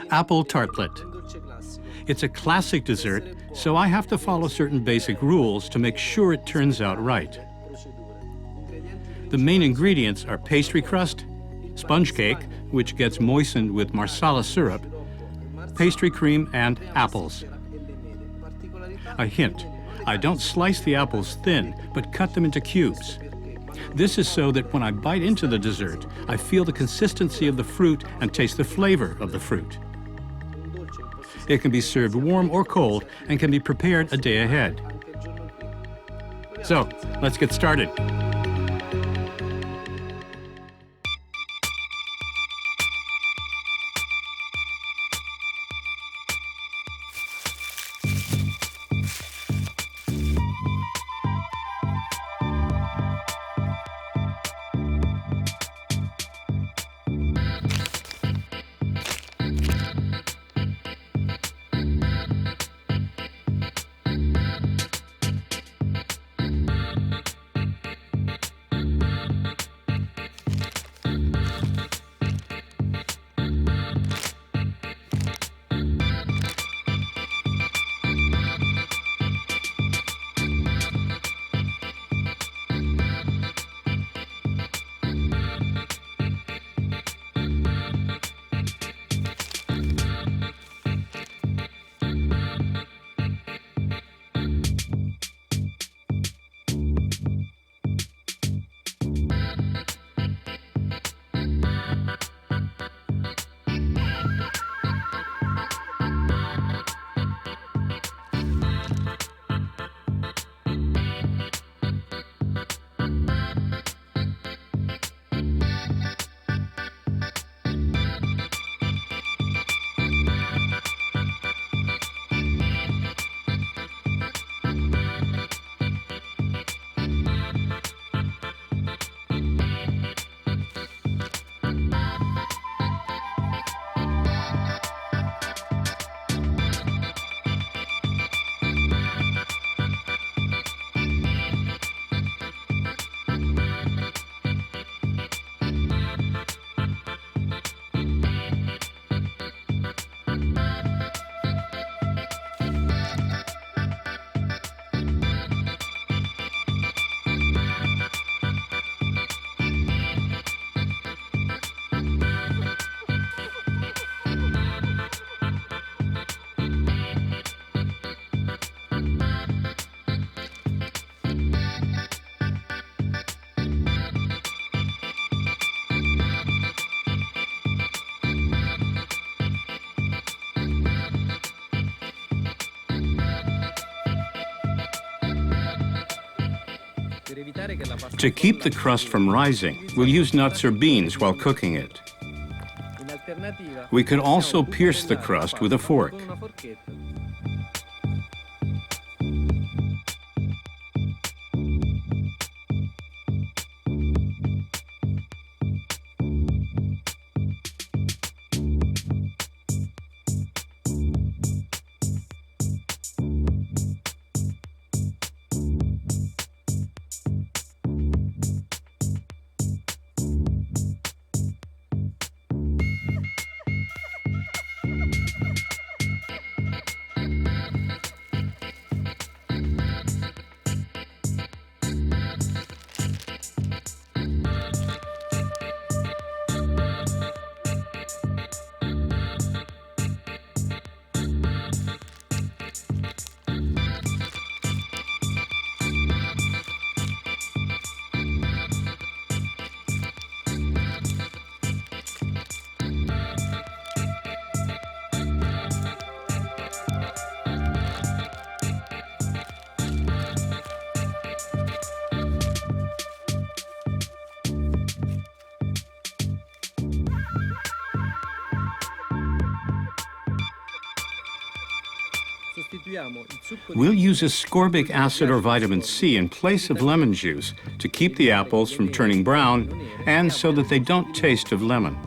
Apple tartlet. It's a classic dessert, so I have to follow certain basic rules to make sure it turns out right. The main ingredients are pastry crust, sponge cake, which gets moistened with Marsala syrup, pastry cream, and apples. A hint, I don't slice the apples thin, but cut them into cubes. This is so that when I bite into the dessert, I feel the consistency of the fruit and taste the flavor of the fruit. It can be served warm or cold and can be prepared a day ahead. So, let's get started. To keep the crust from rising, we'll use nuts or beans while cooking it. We could also pierce the crust with a fork. We'll use ascorbic acid or vitamin C in place of lemon juice to keep the apples from turning brown and so that they don't taste of lemon.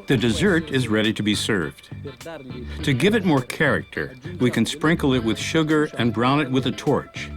The dessert is ready to be served. To give it more character, we can sprinkle it with sugar and brown it with a torch.